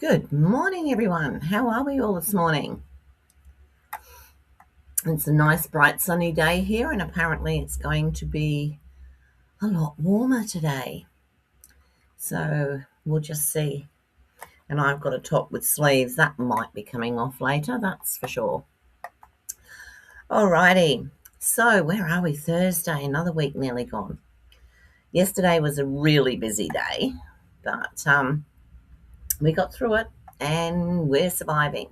Good morning, everyone. How are we all this morning? It's a nice, bright, sunny day here, and apparently it's going to be a lot warmer today. So we'll just see. And I've got a top with sleeves. That might be coming off later, that's for sure. Alrighty. So where are we? Thursday, another week nearly gone. Yesterday was a really busy day, but we got through it and we're surviving.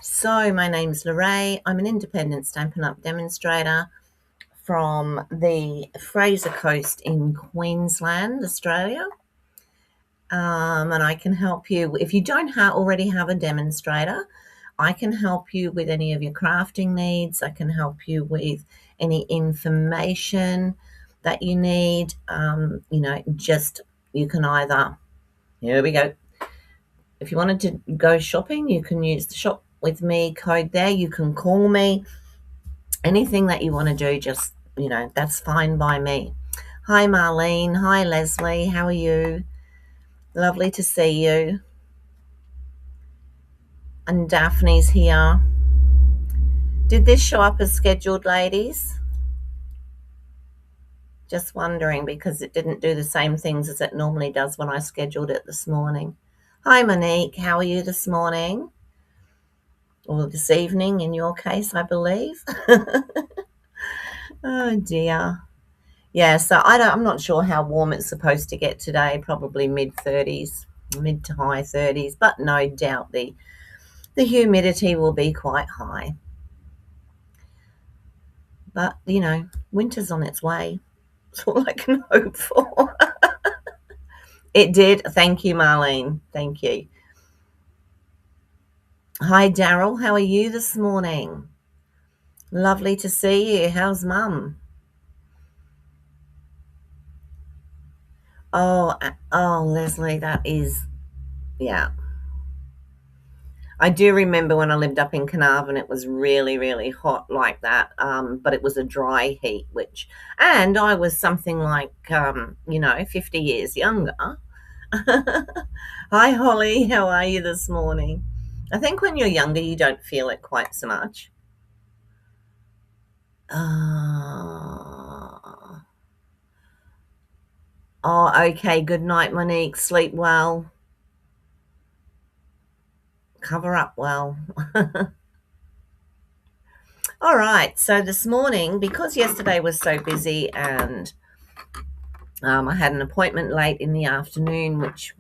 So my name's Lorraine. I'm an independent Stampin' Up! Demonstrator from the Fraser Coast in Queensland, Australia. And I can help you. If you don't already have a demonstrator, I can help you with any of your crafting needs. I can help you with any information that you need. You can either, here we go. If you wanted to go shopping, you can use the shop with me code there. You can call me. Anything that you want to do, just, that's fine by me. Hi, Marlene. Hi, Leslie. How are you? Lovely to see you. And Daphne's here. Did this show up as scheduled, ladies? Just wondering, because it didn't do the same things as it normally does when I scheduled it this morning. Hi, Monique. How are you this morning? Or this evening, in your case, I believe. Oh, dear. Yeah, so I'm not sure how warm it's supposed to get today, probably mid-30s, mid to high 30s, but no doubt the humidity will be quite high. But, winter's on its way. That's all I can hope for. It did. Thank you, Marlene. Thank you. Hi, Daryl. How are you this morning? Lovely to see you. How's Mum? Oh, Leslie, that is, yeah. I do remember when I lived up in Carnarvon, it was really, really hot like that, but it was a dry heat, and I was something like, 50 years younger. Hi, Holly. How are you this morning? I think when you're younger, you don't feel it quite so much. Okay. Good night, Monique. Sleep well. Cover up well. All right. So this morning, because yesterday was so busy and I had an appointment late in the afternoon, which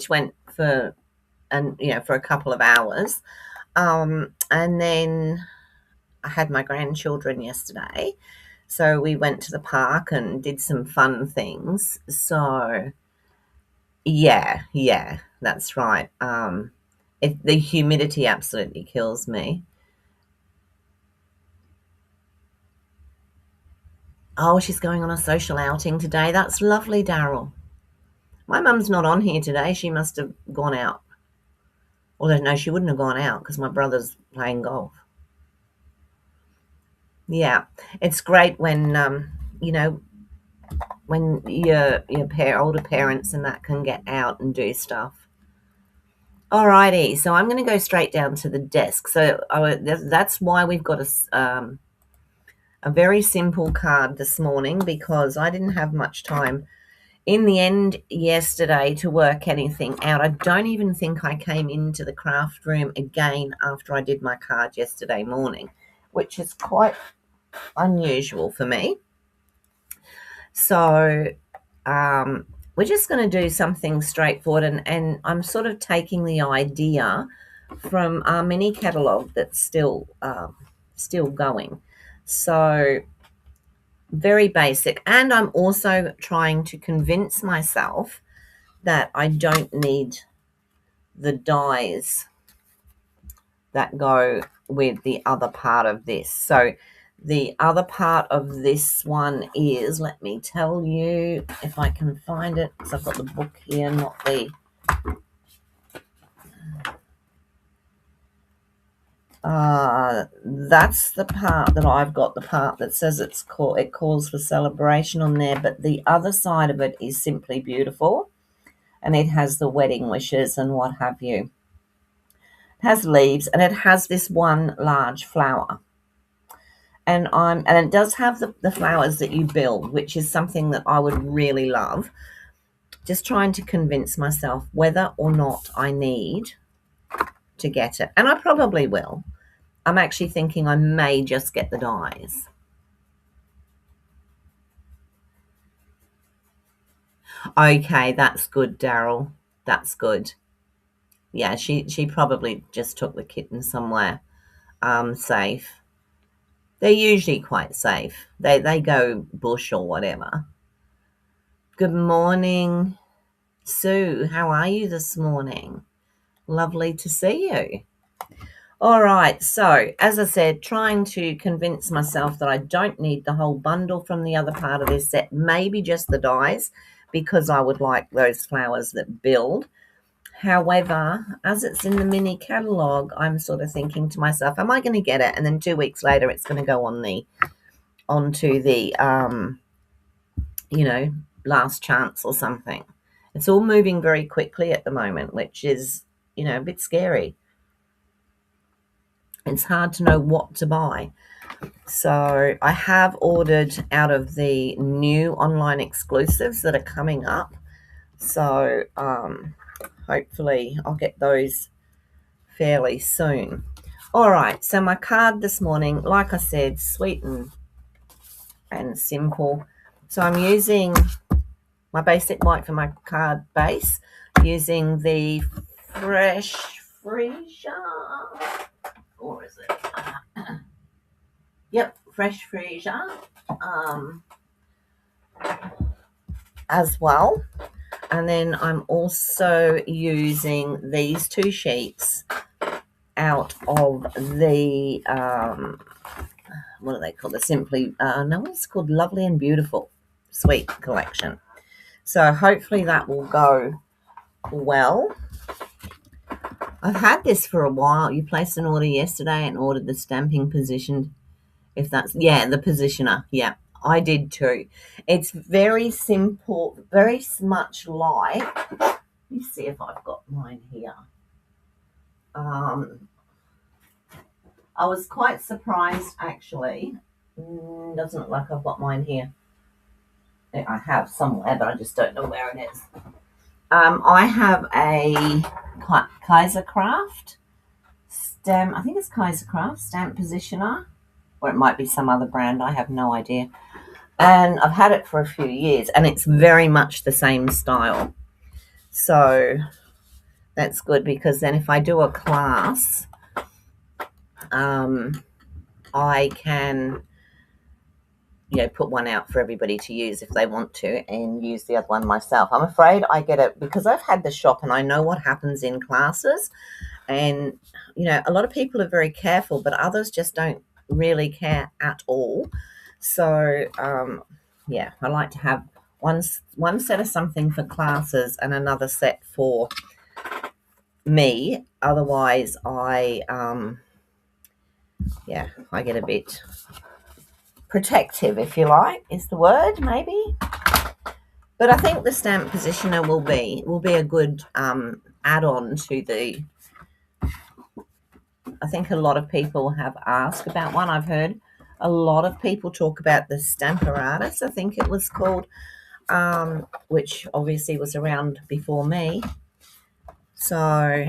went for a couple of hours, and then I had my grandchildren yesterday, so we went to the park and did some fun things. So yeah, that's right. The humidity absolutely kills me. Oh, she's going on a social outing today. That's lovely, Daryl. My mum's not on here today. She must have gone out. Although, no, she wouldn't have gone out because my brother's playing golf. Yeah, it's great when, when your older parents and that can get out and do stuff. Alrighty, so I'm going to go straight down to the desk. So that's why we've got a very simple card this morning, because I didn't have much time in the end yesterday to work anything out. I don't even think I came into the craft room again after I did my card yesterday morning, which is quite unusual for me. So we're just going to do something straightforward, and I'm sort of taking the idea from our mini catalogue that's still going. So very basic, and I'm also trying to convince myself that I don't need the dies that go with the other part of this. So the other part of this one is, let me tell you if I can find it, because I've got the book here, not the that's the part that I've got, the part that says it calls for celebration on there, but the other side of it is simply beautiful. and it has the wedding wishes and what have you. It has leaves, and it has this one large flower. And it does have the flowers that you build, which is something that I would really love. Just trying to convince myself whether or not I need to get it. And I probably will. I'm actually thinking I may just get the dies. Okay, that's good, Daryl. That's good. Yeah, she probably just took the kitten somewhere safe. They're usually quite safe. They go bush or whatever. Good morning, Sue. How are you this morning? Lovely to see you. All right, so as I said, trying to convince myself that I don't need the whole bundle from the other part of this set, maybe just the dies, because I would like those flowers that build. However, as it's in the mini catalogue, I'm sort of thinking to myself, am I going to get it? And then 2 weeks later, it's going to go onto the last chance or something. It's all moving very quickly at the moment, which is, a bit scary. It's hard to know what to buy. So I have ordered out of the new online exclusives that are coming up. So hopefully I'll get those fairly soon. All right, so my card this morning, like I said, sweet and simple. So I'm using my basic white for my card base, using the Fresh Freesia. Or is it? Yep, Fresh Freesia as well. And then I'm also using these 2 sheets out of the, what do they call the Simply, no, it's called Lovely and Beautiful Sweet collection. So hopefully that will go well. I've had this for a while. You placed an order yesterday and ordered the stamping position. If that's, yeah, the positioner. Yeah, I did too. It's very simple, very much like, let me see if I've got mine here. I was quite surprised actually. Doesn't look like I've got mine here. I have somewhere, but I just don't know where it is. I have a Kaisercraft stamp. I think it's Kaisercraft stamp positioner, or it might be some other brand. I have no idea. And I've had it for a few years, and it's very much the same style. So that's good, because then if I do a class, I can put one out for everybody to use if they want to, and use the other one myself. I'm afraid I get it because I've had the shop and I know what happens in classes, and a lot of people are very careful, but others just don't really care at all. So I like to have one set of something for classes and another set for me. Otherwise I get a bit protective, if you like, is the word, maybe. But I think the stamp positioner will be a good add-on to the. I think a lot of people have asked about one. I've heard a lot of people talk about the Stamparatus, I think it was called, which obviously was around before me. So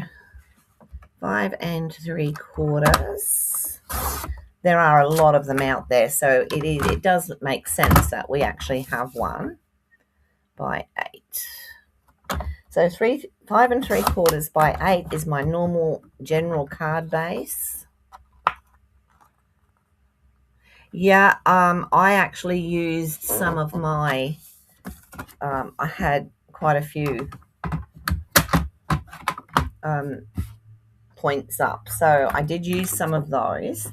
5 3/4. There are a lot of them out there, so it does make sense that we actually have one by 8. So 5 3/4 by 8 is my normal general card base. Yeah, I actually used some of my, I had quite a few points up, so I did use some of those,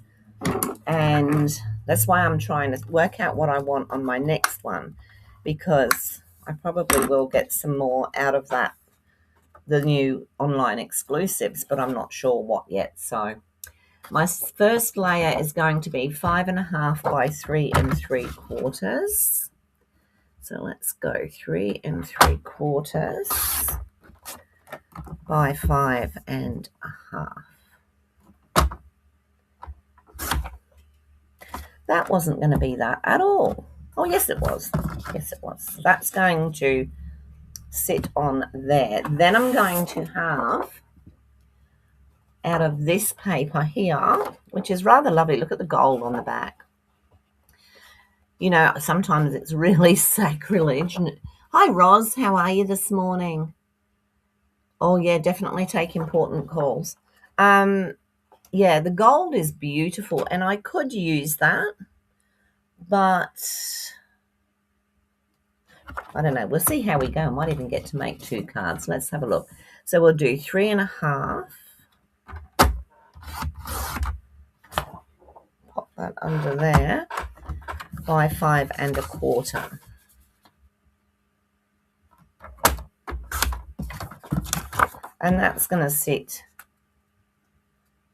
and that's why I'm trying to work out what I want on my next one, because I probably will get some more out of that, the new online exclusives, but I'm not sure what yet. So my first layer is going to be 5.5 by 3 3/4. So let's go 3 3/4. by 5.5. That wasn't going to be that at all. Oh, yes, it was. Yes, it was. So that's going to sit on there. Then I'm going to have, out of this paper here, which is rather lovely. Look at the gold on the back. You know, sometimes it's really sacrilege. Hi, Roz. How are you this morning? Oh, yeah, definitely take important calls. Yeah, the gold is beautiful, and I could use that, but I don't know. We'll see how we go. I might even get to make 2 cards. Let's have a look. So we'll do 3.5. Pop that under there by 5.25. And that's going to sit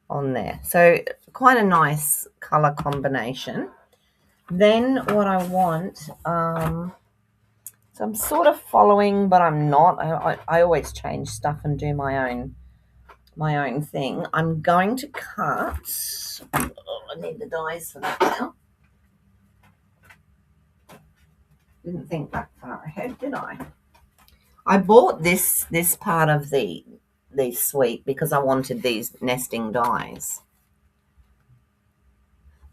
on there. So quite a nice color combination. Then what I want, so I'm sort of following, but I'm not. I always change stuff and do my own thing. I'm going to cut. Oh, I need the dies for that now. Didn't think that far ahead, did I? I bought this part of the suite because I wanted these nesting dies.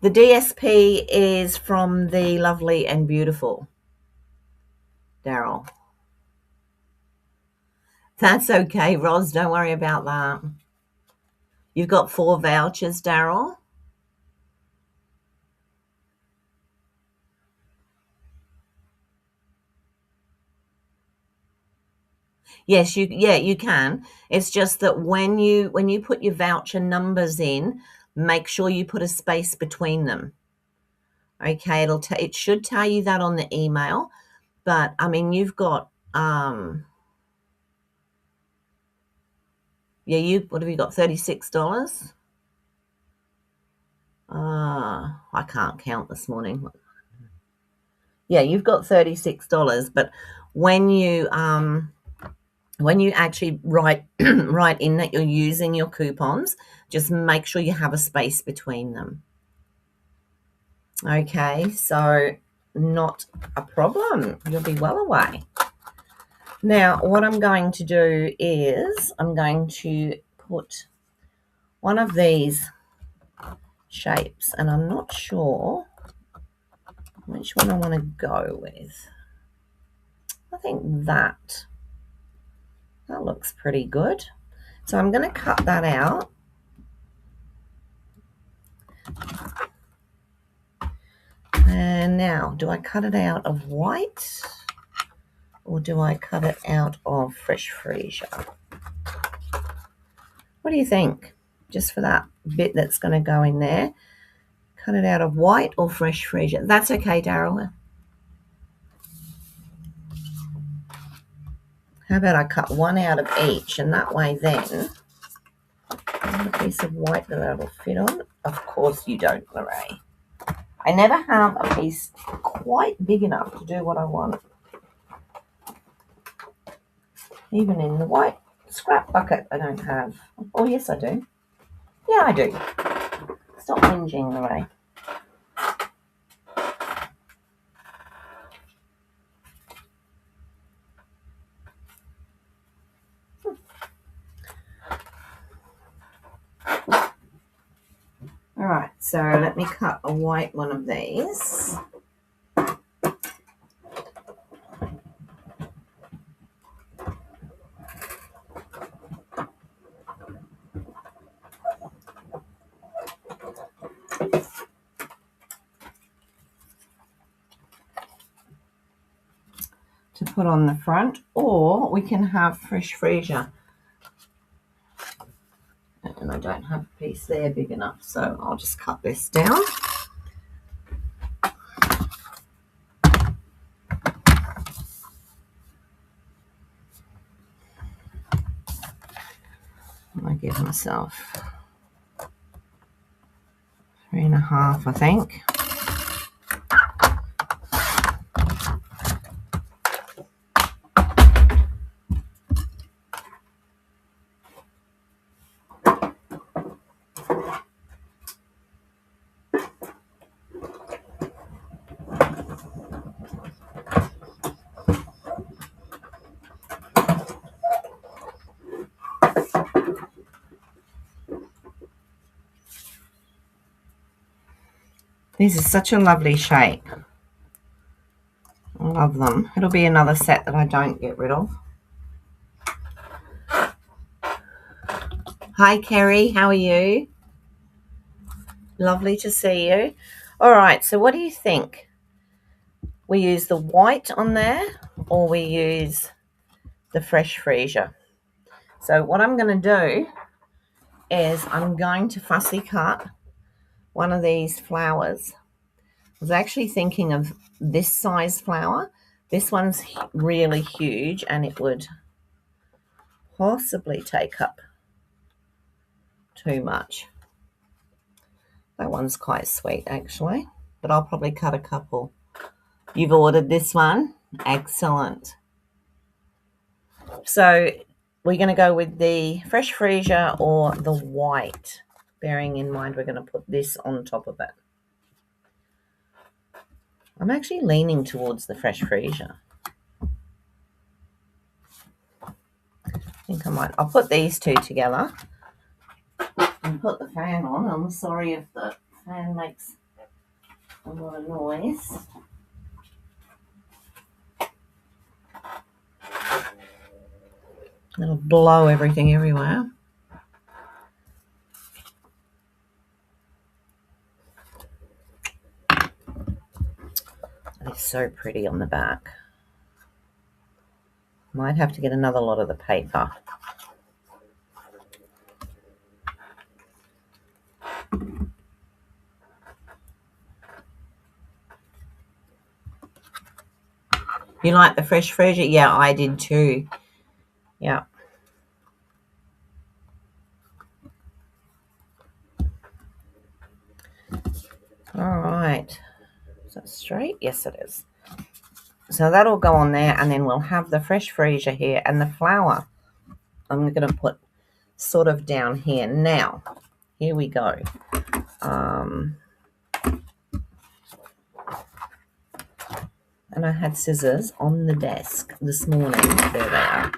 The DSP is from the Lovely and Beautiful, Daryl. That's okay, Roz. Don't worry about that. You've got 4 vouchers, Daryl. Yes, you can. It's just that when you put your voucher numbers in, make sure you put a space between them. Okay, it should tell you that on the email, but I mean you've got what have you got? $36? I can't count this morning. Yeah, you've got $36, but when you actually write in that you're using your coupons, just make sure you have a space between them. Okay, so not a problem. You'll be well away. Now, what I'm going to do is I'm going to put one of these shapes, and I'm not sure which one I want to go with. I think that looks pretty good. So I'm going to cut that out. And now, do I cut it out of white or do I cut it out of Fresh Freesia? What do you think? Just for that bit that's going to go in there. Cut it out of white or Fresh Freesia? That's okay, Daryl. How about I cut one out of each, and that way then a piece of white that'll fit on. Of course you don't, Lorraine. I never have a piece quite big enough to do what I want. Even in the white scrap bucket I don't have. Oh, yes, I do. Yeah, I do. Stop whinging, Lorraine. All right, so let me cut a white one of these. To put on the front, or we can have Fresh Freesia. And I don't have a piece there big enough, so I'll just cut this down. I give myself 3.5, I think. These are such a lovely shape. I love them. It'll be another set that I don't get rid of. Hi, Kerry. How are you? Lovely to see you. All right, so what do you think? We use the white on there or we use the fresh freesia? So what I'm going to do is I'm going to fussy cut one of these flowers. I was actually thinking of this size flower. This one's really huge and it would possibly take up too much. That one's quite sweet actually, but I'll probably cut a couple. You've ordered this one? Excellent. So we're going to go with the fresh freesia or the white, bearing in mind we're going to put this on top of it. I'm actually leaning towards the fresh freesia. I think I might. I'll put these two together and put the fan on. I'm sorry if the fan makes a lot of noise. It'll blow everything everywhere. It's so pretty on the back. Might have to get another lot of the paper. You like the fresh freesia? Yeah, I did too. Yeah. All right. Is that straight? Yes, it is. So that'll go on there, and then we'll have the fresh freesia here and the flower. I'm going to put sort of down here. Now, here we go. And I had scissors on the desk this morning. There they are.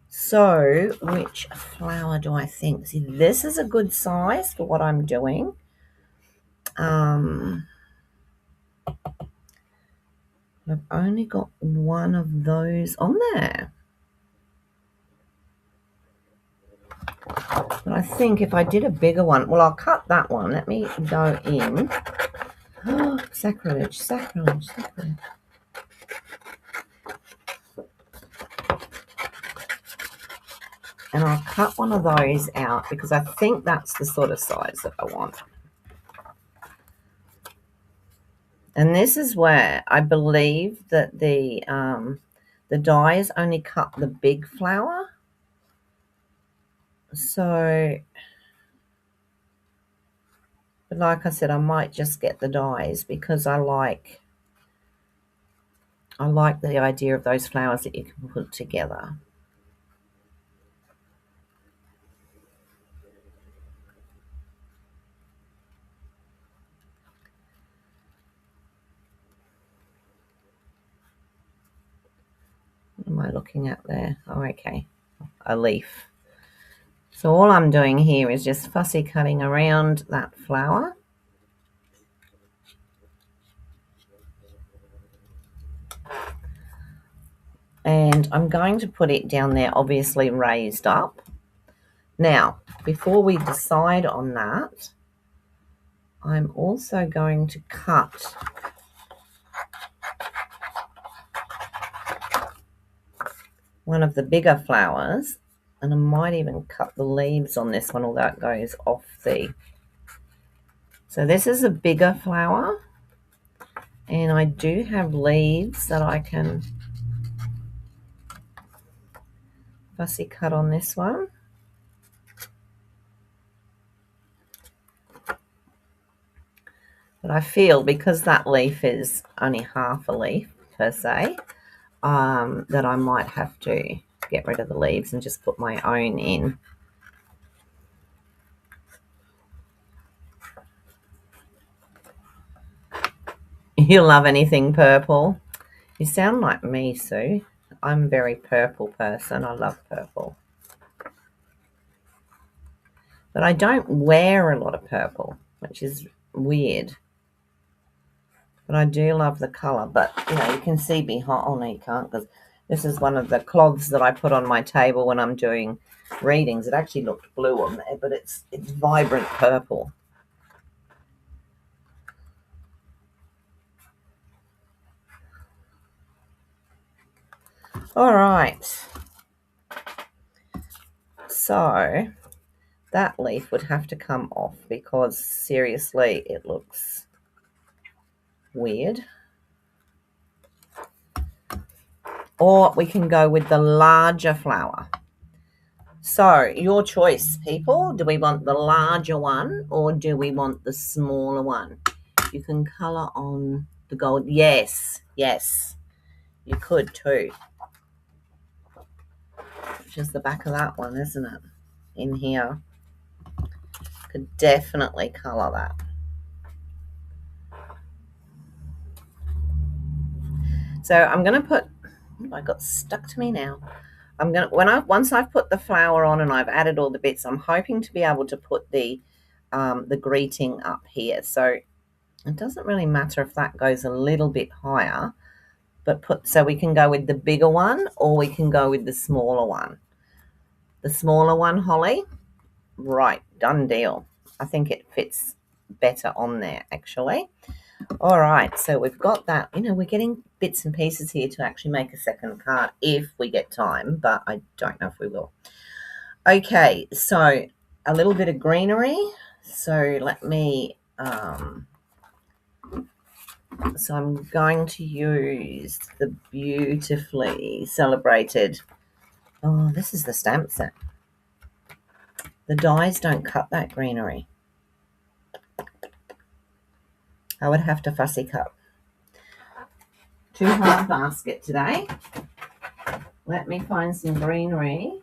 So, which flower do I think? See, this is a good size for what I'm doing. I've only got one of those on there. But I think if I did a bigger one, well, I'll cut that one. Let me go in. Oh, sacrilege, sacrilege, sacrilege. And I'll cut one of those out because I think that's the sort of size that I want. And this is where I believe that the dies only cut the big flower. So, but like I said, I might just get the dies because I like the idea of those flowers that you can put together. What am I looking at there? Oh, okay, a leaf. So all I'm doing here is just fussy cutting around that flower. And I'm going to put it down there, obviously raised up. Now, before we decide on that, I'm also going to cut one of the bigger flowers, and I might even cut the leaves on this one, although it goes off the... So this is a bigger flower, and I do have leaves that I can fussy cut on this one. But I feel because that leaf is only half a leaf per se, that I might have to get rid of the leaves and just put my own in. You love anything purple? You sound like me, Sue. I'm a very purple person. I love purple. But I don't wear a lot of purple. which is weird. But I do love the colour. But, you can see behind. Oh, no, you can't, because this is one of the cloths that I put on my table when I'm doing readings. It actually looked blue on there, but it's vibrant purple. All right. So that leaf would have to come off because seriously, it looks weird. Or we can go with the larger flower. So your choice, people. Do we want the larger one or do we want the smaller one? You can colour on the gold. Yes, you could too. Which is the back of that one, isn't it? In here. Could definitely colour that. So I'm going to put, I got stuck to me now. I'm going to, once I've put the flower on and I've added all the bits, I'm hoping to be able to put the greeting up here. So it doesn't really matter if that goes a little bit higher, but so we can go with the bigger one or we can go with the smaller one. The smaller one, Holly? Right, done deal. I think it fits better on there, actually. All right, so we've got that. We're getting bits and pieces here to actually make a second card if we get time, but I don't know if we will. Okay, so a little bit of greenery. So let me, so I'm going to use the beautifully celebrated, oh, this is the stamp set. The dies don't cut that greenery. I would have to fussy cut. Too hard basket today. Let me find some greenery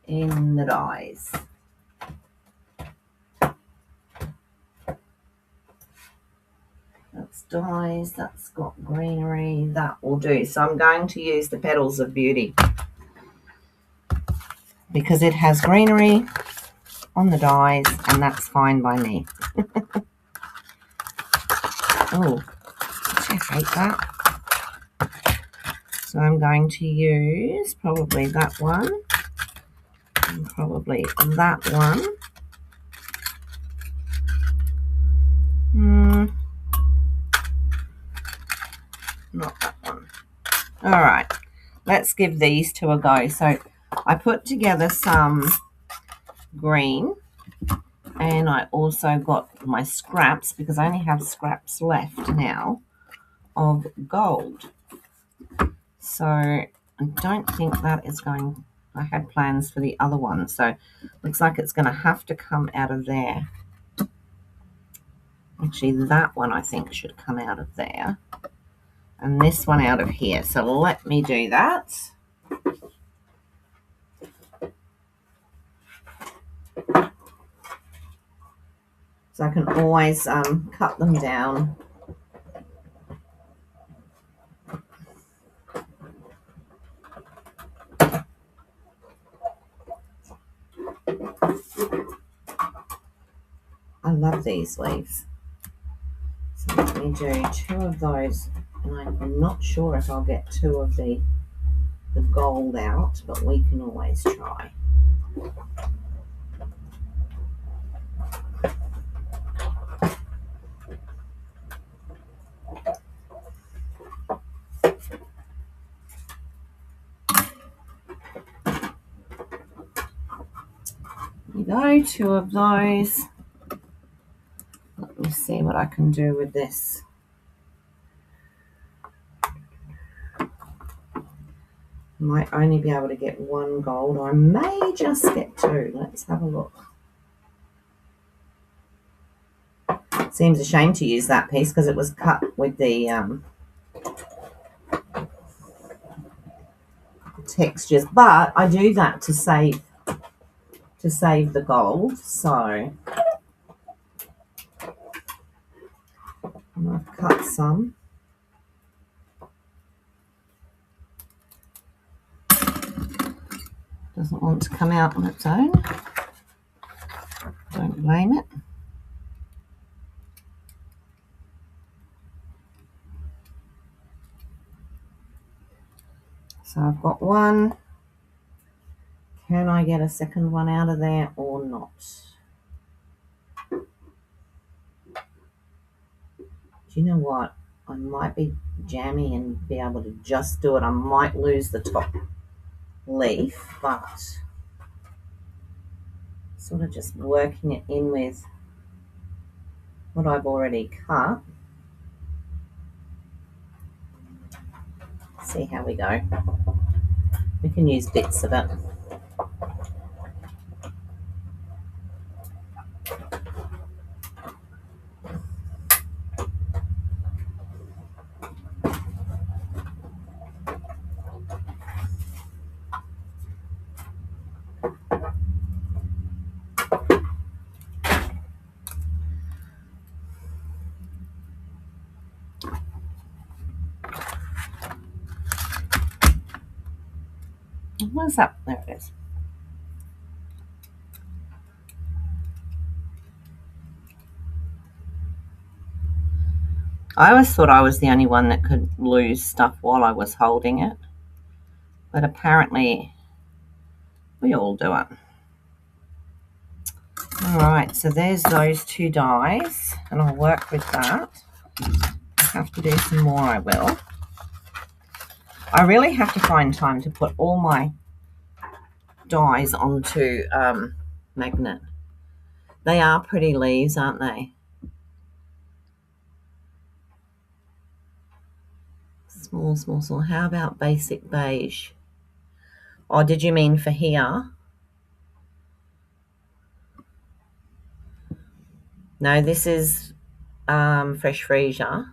in the dies. That's dies, that's got greenery, that will do. So I'm going to use the Petals of Beauty because it has greenery on the dies and that's fine by me. Oh, I hate that. So I'm going to use probably that one and probably that one. Not that one. All right, let's give these two a go. So I put together some green and I also got my scraps because I only have scraps left now of gold. So I don't think that is going, I had plans for the other one. So looks like it's going to have to come out of there. Actually, that one I think should come out of there. And this one out of here. So let me do that. So I can always cut them down. I love these leaves. So let me do two of those. And I'm not sure if I'll get two of the gold out, but we can always try. There you go, two of those. Let me see what I can do with this. Might only be able to get one gold, or I may just get two. Let's have a look. Seems a shame to use that piece because it was cut with the textures, but I do that to save the gold. So I've cut some. Doesn't want to come out on its own. Don't blame it. So I've got one. Can I get a second one out of there or not? Do you know what? I might be jammy and be able to just do it. I might lose the top leaf, but sort of just working it in with what I've already cut. See how we go. We can use bits of it. Where's that? There it is. I always thought I was the only one that could lose stuff while I was holding it, but apparently we all do it. All right, so there's those two dies, and I'll work with that. If I have to do some more, I will. I really have to find time to put all my dies onto magnet. They are pretty leaves, aren't they? Small, small, small. How about basic beige? Oh, did you mean for here? No, this is fresh freesia.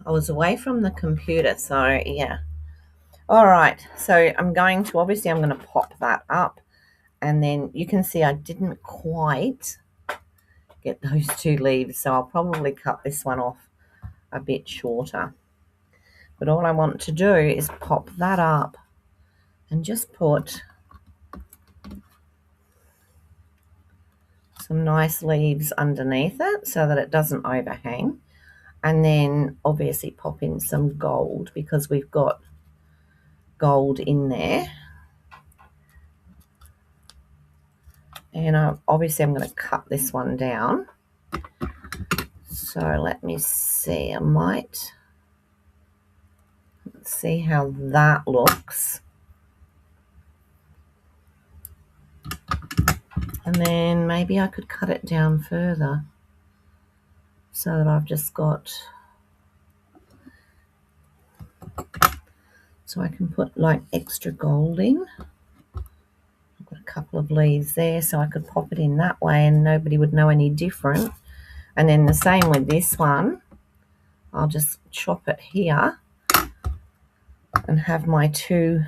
I was away from the computer, so yeah. All right, so I'm going to pop that up, and then you can see I didn't quite get those two leaves, so I'll probably cut this one off a bit shorter. But all I want to do is pop that up and just put some nice leaves underneath it so that it doesn't overhang. And then obviously pop in some gold because we've got gold in there. And obviously I'm going to cut this one down. So let me see, let's see how that looks. And then maybe I could cut it down further so that I've just got, so I can put like extra gold in. I've got a couple of leaves there, so I could pop it in that way and nobody would know any different. And then the same with this one. I'll just chop it here and have my two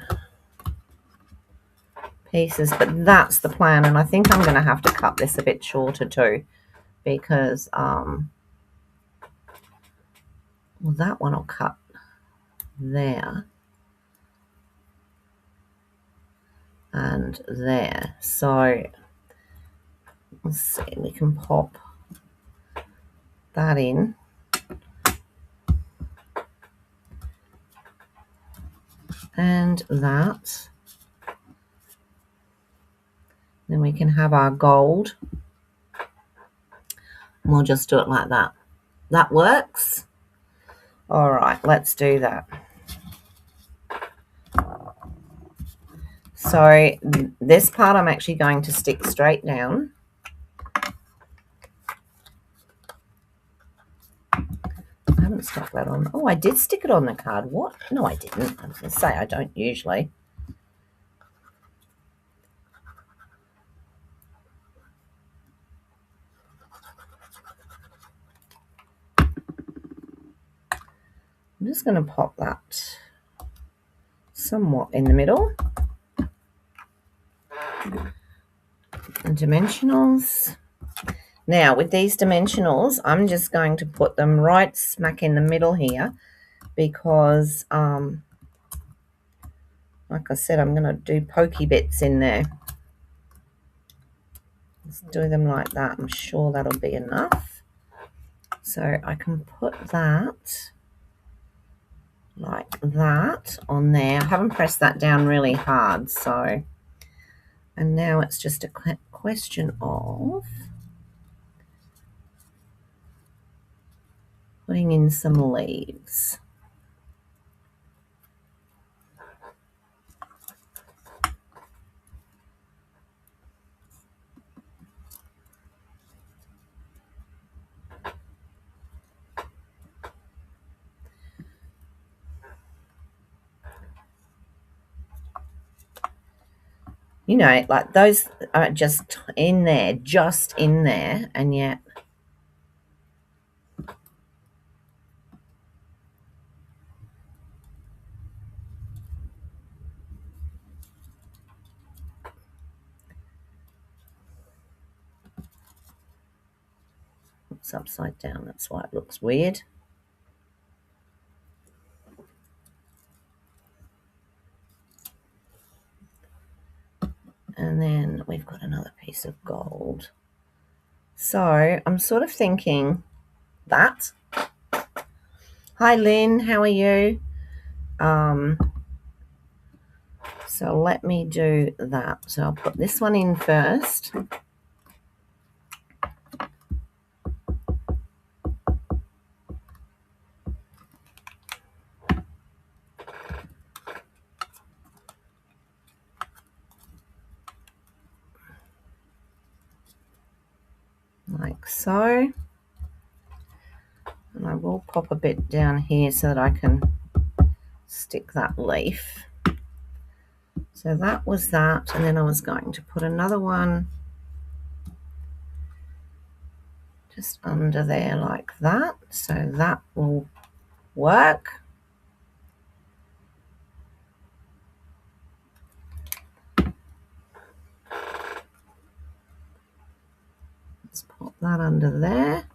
pieces, but that's the plan. And I think I'm going to have to cut this a bit shorter too, because well, that one I'll cut there and there. So let's see, we can pop that in. And that. Then we can have our gold. And we'll just do it like that. That works? All right, let's do that. So this part I'm actually going to stick straight down. I haven't stuck that on. Oh, I did stick it on the card. What? No, I didn't. I was going to say I don't usually. I'm just going to pop that somewhat in the middle. And dimensionals. Now, with these dimensionals, I'm just going to put them right smack in the middle here because I'm like I said, I'm going to do pokey bits in there. Let's do them like that. I'm sure that'll be enough. So I can put that like that on there. I haven't pressed that down really hard, so, and now it's just a question of putting in some leaves. You know, like those are just in there, and yet it's upside down. That's why it looks weird. And then we've got another piece of gold. So I'm sort of thinking that. Hi, Lynn. How are you? So let me do that. So I'll put this one in first. Like so. And I will pop a bit down here so that I can stick that leaf. So that was that, and then I was going to put another one just under there like that. So that will work. Let's pop that under there.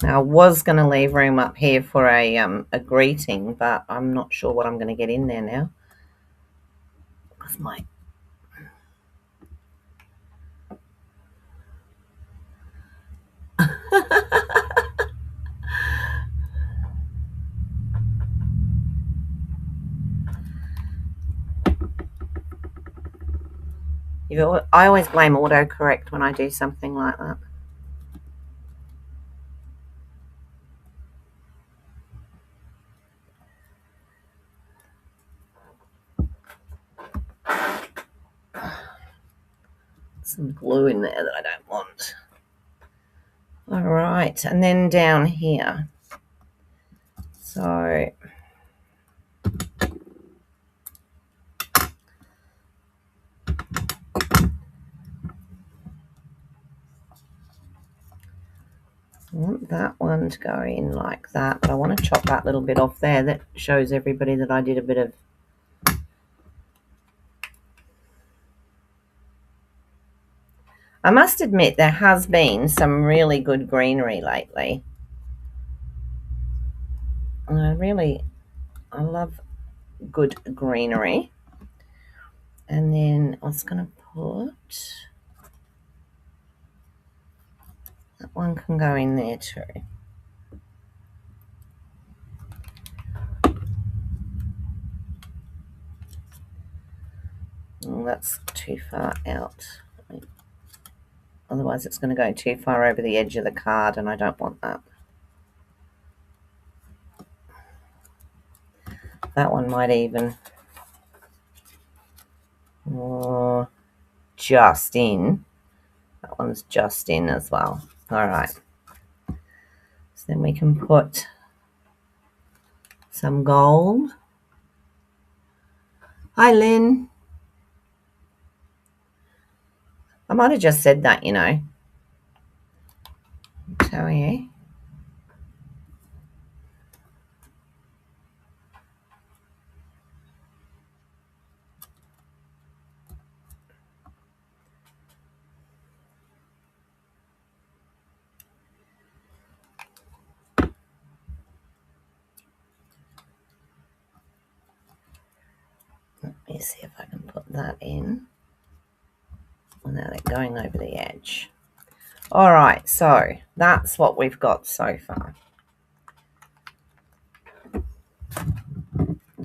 Now I was going to leave room up here for a greeting, but I'm not sure what I'm going to get in there now. Because my I always blame autocorrect when I do something like that. Some glue in there that I don't want. All right, and then down here. So I want that one to go in like that, but I want to chop that little bit off there. That shows everybody that I did a bit of I must admit there has been some really good greenery lately. I love good greenery. And then I was going to put, that one can go in there too. Oh, that's too far out. Otherwise it's going to go too far over the edge of the card, and I don't want that. That one might even, just in. That one's just in as well. All right. So then we can put some gold. Hi, Lynn. I might have just said that, you know. I'll tell you. me see if I can put that in. Well, now they're going over the edge. All right, so that's what we've got so far,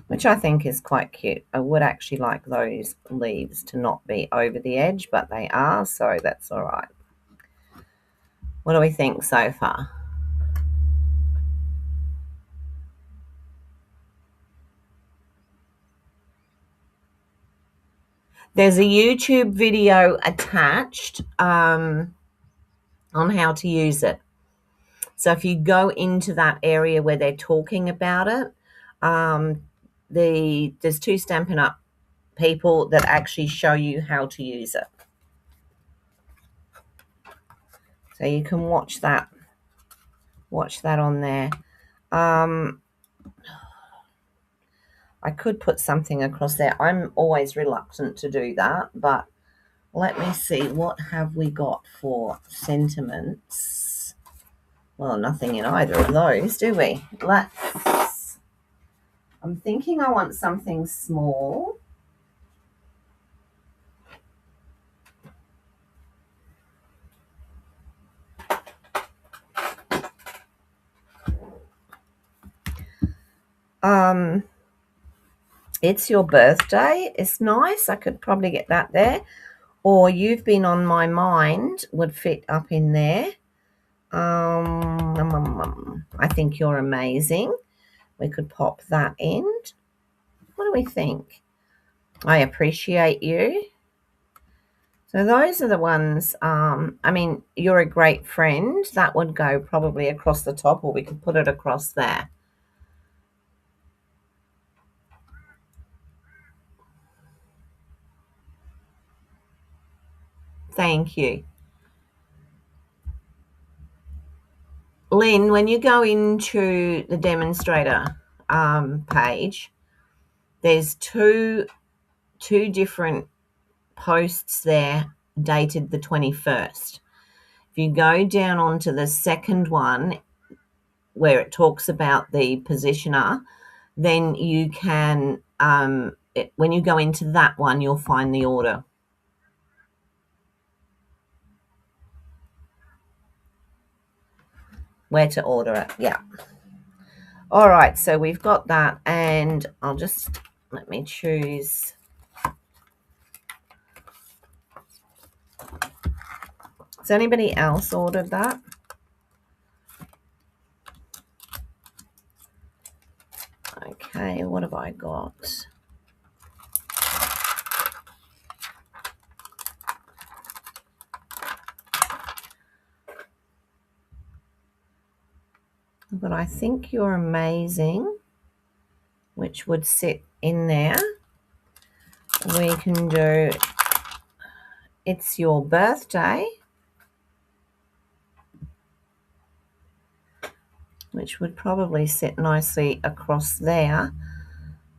which I think is quite cute. I would actually like those leaves to not be over the edge, but they are, so that's all right. What do we think so far? There's a YouTube video attached on how to use it. So if you go into that area where they're talking about it, there's two Stampin' Up people that actually show you how to use it. So you can watch that on there. I could put something across there. I'm always reluctant to do that, but let me see. What have we got for sentiments? Well, nothing in either of those, do we? I'm thinking I want something small. It's your birthday. It's nice. I could probably get that there. Or you've been on my mind would fit up in there. I think you're amazing. We could pop that in. What do we think? I appreciate you. So those are the ones, I mean, you're a great friend. That would go probably across the top, or we could put it across there. Thank you. Lynn, when you go into the demonstrator page, there's two different posts there dated the 21st. If you go down onto the second one where it talks about the positioner, then you can, when you go into that one, you'll find the order. Where to order it, yeah. All right, so we've got that, and I'll just, let me choose. Has anybody else ordered that? Okay, what have I got? But I think you're amazing, which would sit in there. We can do It's Your Birthday, which would probably sit nicely across there.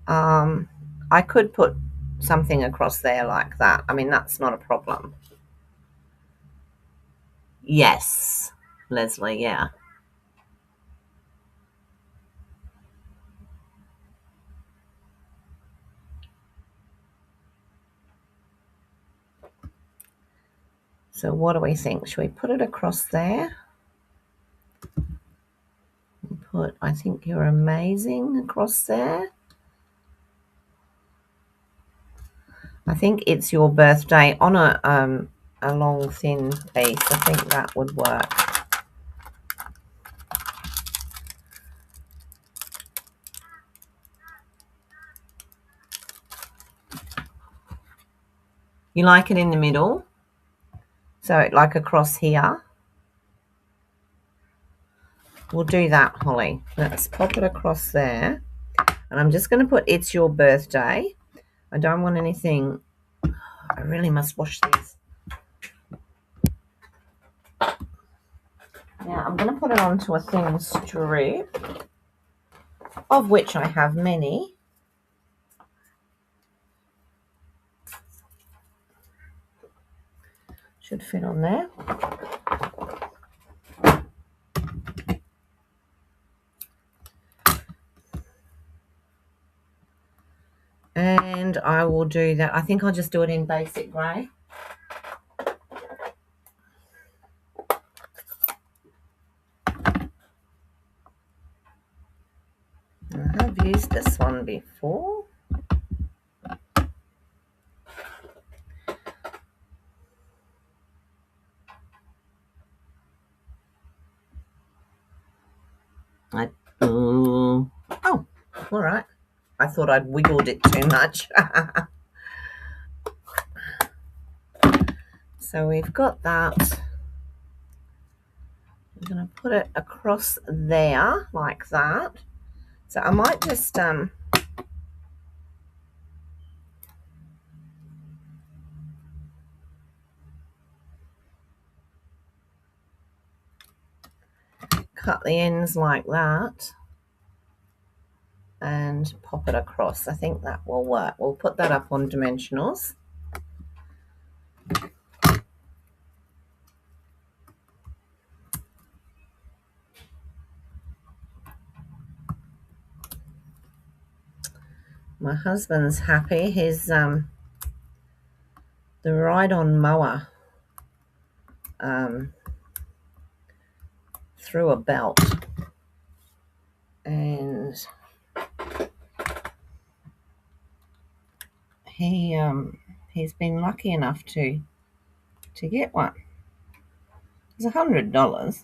I could put something across there like that. I mean, that's not a problem. Yes, Leslie, yeah. So what do we think? Should we put it across there? Put I Think You're Amazing across there. I think It's Your Birthday on a long thin piece. I think that would work. You like it in the middle? So like across here? We'll do that, Holly. Let's pop it across there. And I'm just going to put It's Your Birthday. I don't want anything. I really must wash these. Now I'm going to put it onto a thin strip, of which I have many. Should fit on there. And And I will do that. I think I'll just do it in basic grey. I have used this one before. Oh, all right. I thought I'd wiggled it too much. So we've got that. I'm going to put it across there like that. So I might just cut the ends like that and pop it across. I think that will work. We'll put that up on dimensionals. My husband's happy. His the ride-on mower through a belt, and he's been lucky enough to get one. It's $100,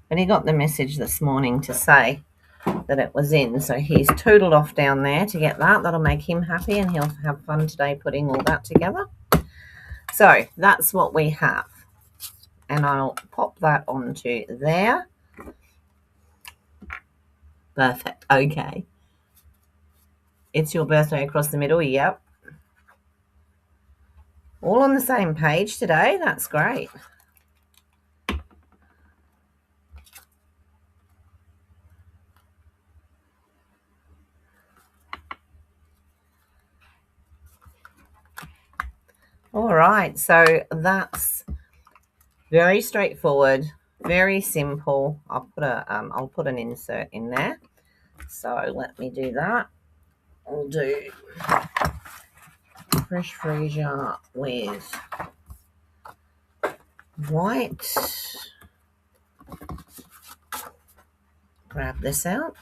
but he got the message this morning to say that it was in, so he's tootled off down there to get that. That'll make him happy, and he'll have fun today putting all that together. So that's what we have, and I'll pop that onto there. Perfect. Okay, it's your birthday across the middle. Yep, all on the same page today. That's great. All right, so that's very straightforward, very simple. I'll put an insert in there. So let me do that. I'll do fresh freesia with white. Grab this out.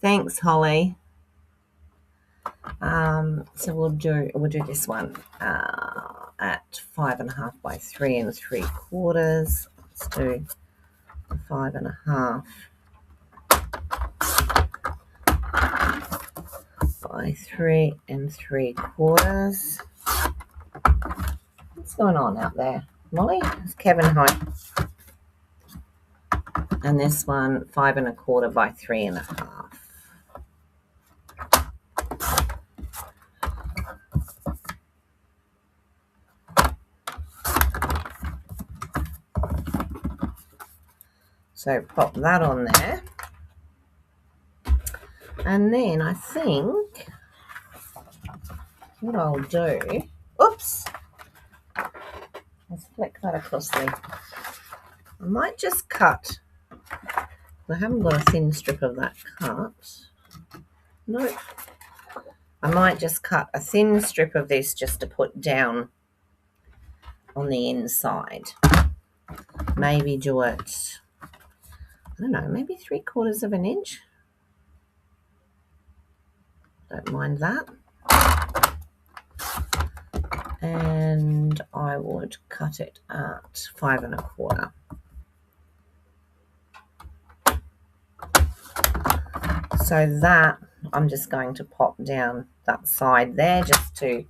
Thanks, Holly. So we'll do this one at 5.5 by 3 3/4. Let's do 5.5 by 3 3/4. What's going on out there, Molly? Is Kevin home? And this one 5 1/4 by 3 1/2. So pop that on there. And then I think what I'll do, oops, let's flick that across there. I might just cut. I haven't got a thin strip of that cut. Nope. I might just cut a thin strip of this just to put down on the inside. Maybe do it, I don't know, maybe 3/4 of an inch. Don't mind that. And I would cut it at 5 1/4. So that I'm just going to pop down that side there just to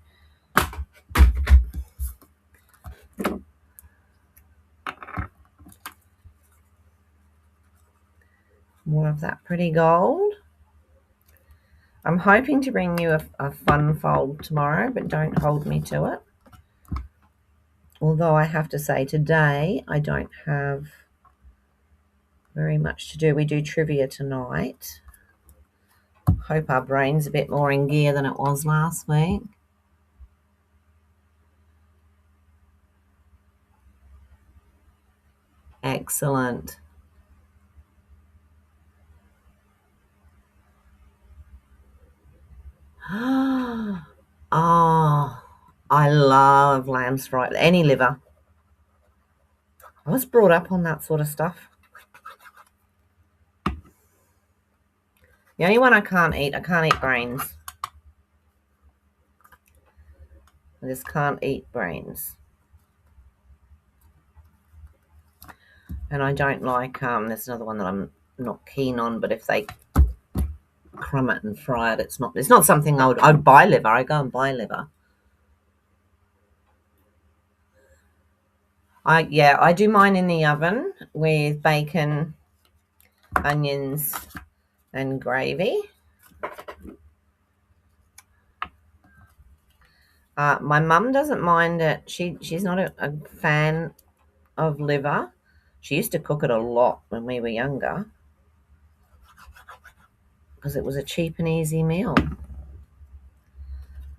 more of that pretty gold. I'm hoping to bring you a fun fold tomorrow, but don't hold me to it. Although I have to say today I don't have very much to do. We do trivia tonight. Hope our brain's a bit more in gear than it was last week. Excellent. Oh, I love lamb's fry. Any liver. I was brought up on that sort of stuff. The only one I can't eat brains. I just can't eat brains. And I don't like, there's another one that I'm not keen on, but if they crumb it and fry it, it's not something I'd buy liver. I go and buy liver. I do mine in the oven with bacon, onions, and gravy. My mum doesn't mind it. She's not a fan of liver. She used to cook it a lot when we were younger because it was a cheap and easy meal.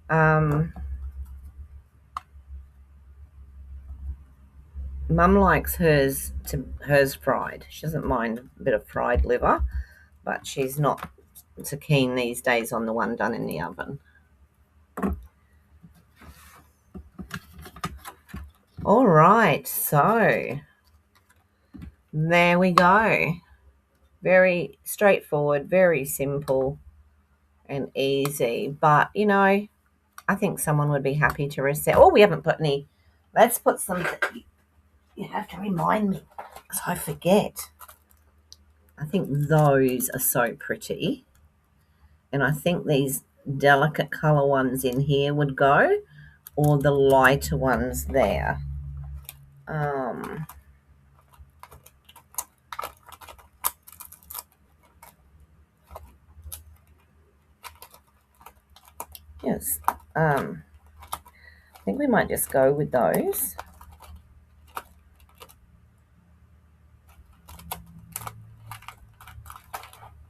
Mum likes hers fried. She doesn't mind a bit of fried liver, but she's not so keen these days on the one done in the oven. All right, so there we go. Very straightforward, very simple and easy. But, I think someone would be happy to reset. Oh, we haven't put any. Let's put some. You have to remind me because I forget. I think those are so pretty. And I think these delicate colour ones in here would go, or the lighter ones there. Yes. I think we might just go with those.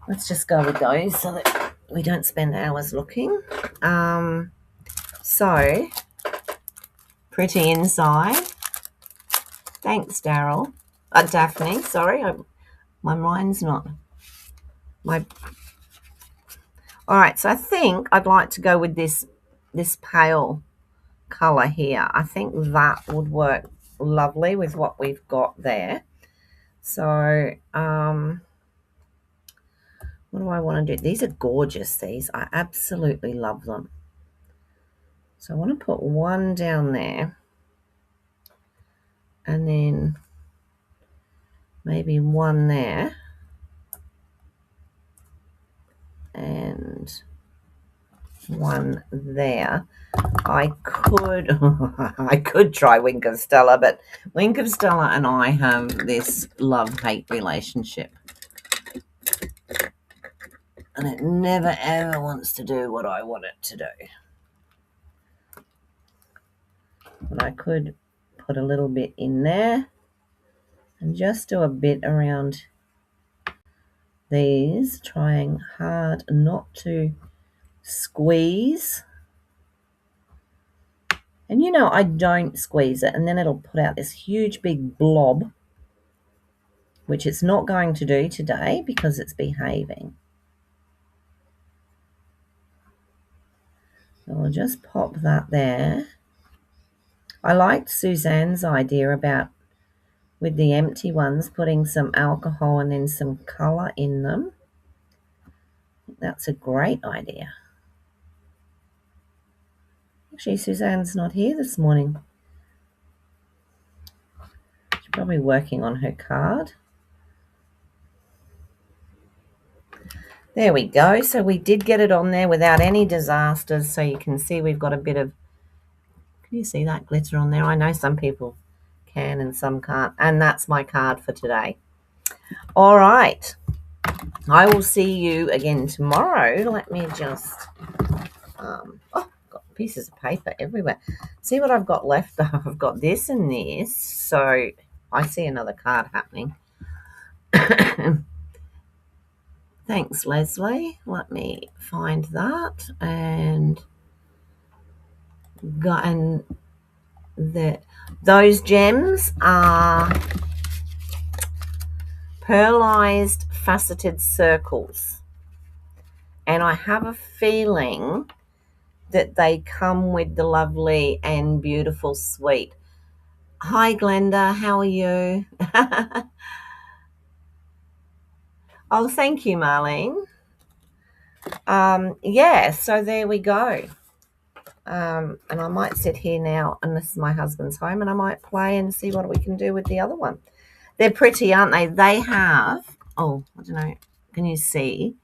Let's just go with those so that we don't spend hours looking. So, pretty inside. Thanks, Daryl. Daphne, sorry. My mind's not... All right, so I think I'd like to go with this pale colour here. I think that would work lovely with what we've got there. So, what do I want to do? These are gorgeous, these. I absolutely love them. So I want to put one down there. And then maybe one there. And one there. I could try Wink of Stella, but Wink of Stella and I have this love-hate relationship. And it never, ever wants to do what I want it to do. But I could put a little bit in there and just do a bit around these, trying hard not to squeeze. And I don't squeeze it, and then it'll put out this huge big blob, which it's not going to do today because it's behaving. So I'll just pop that there. I liked Suzanne's idea about, with the empty ones, putting some alcohol and then some colour in them. That's a great idea. Actually, Suzanne's not here this morning. She's probably working on her card. There we go. So we did get it on there without any disasters. So you can see we've got a bit of, can you see that glitter on there? I know some people can and some can't. And that's my card for today. All right. I will see you again tomorrow. Let me just, got pieces of paper everywhere. See what I've got left though. I've got this and this. So I see another card happening. Thanks, Leslie. Let me find that and those gems are pearlized faceted circles, and I have a feeling that they come with the lovely and beautiful suite. Hi, Glenda. How are you? Oh, thank you, Marlene. Yeah, so there we go. And I might sit here now, unless my husband's home, and I might play and see what we can do with the other one. They're pretty, aren't they? They have, oh, I don't know, can you see?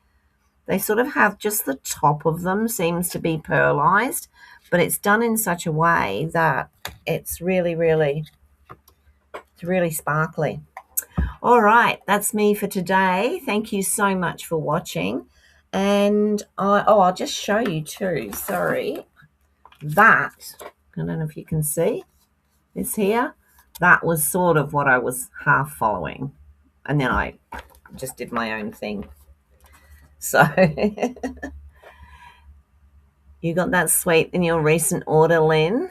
They sort of have just the top of them seems to be pearlized, but it's done in such a way that it's really sparkly. All right, that's me for today. Thank you so much for watching. And I'll just show you too. Sorry. That, I don't know if you can see this here. That was sort of what I was half following. And then I just did my own thing. So you got that suite in your recent order, Lynn?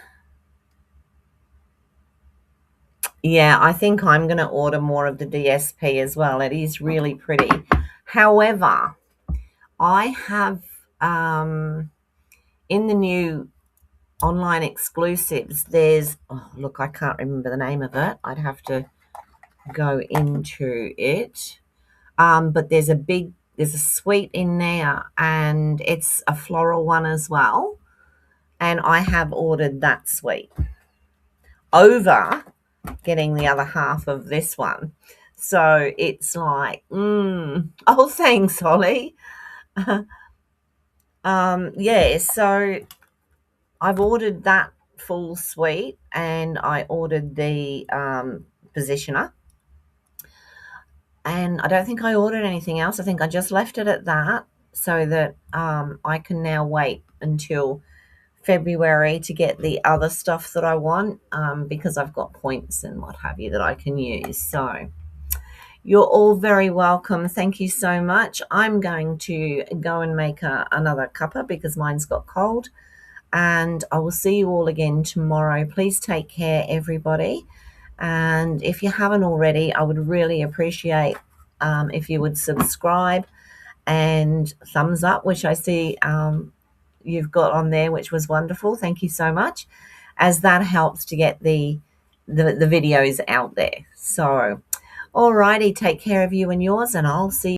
Yeah, I think I'm going to order more of the DSP as well. It is really pretty. However, I have in the new online exclusives, there's, oh, look, I can't remember the name of it. I'd have to go into it. But there's a suite in there, and it's a floral one as well. And I have ordered that suite over getting the other half of this one. So it's like, oh, thanks, Holly. Yeah, so I've ordered that full suite, and I ordered the positioner. And I don't think I ordered anything else. I think I just left it at that so that I can now wait until February to get the other stuff that I want because I've got points and what have you that I can use. So you're all very welcome. Thank you so much. I'm going to go and make another cuppa because mine's got cold. And I will see you all again tomorrow. Please take care, everybody. And if you haven't already, I would really appreciate if you would subscribe and thumbs up, which I see you've got on there, which was wonderful. Thank you so much, as that helps to get the videos out there. So, all righty, take care of you and yours, and I'll see you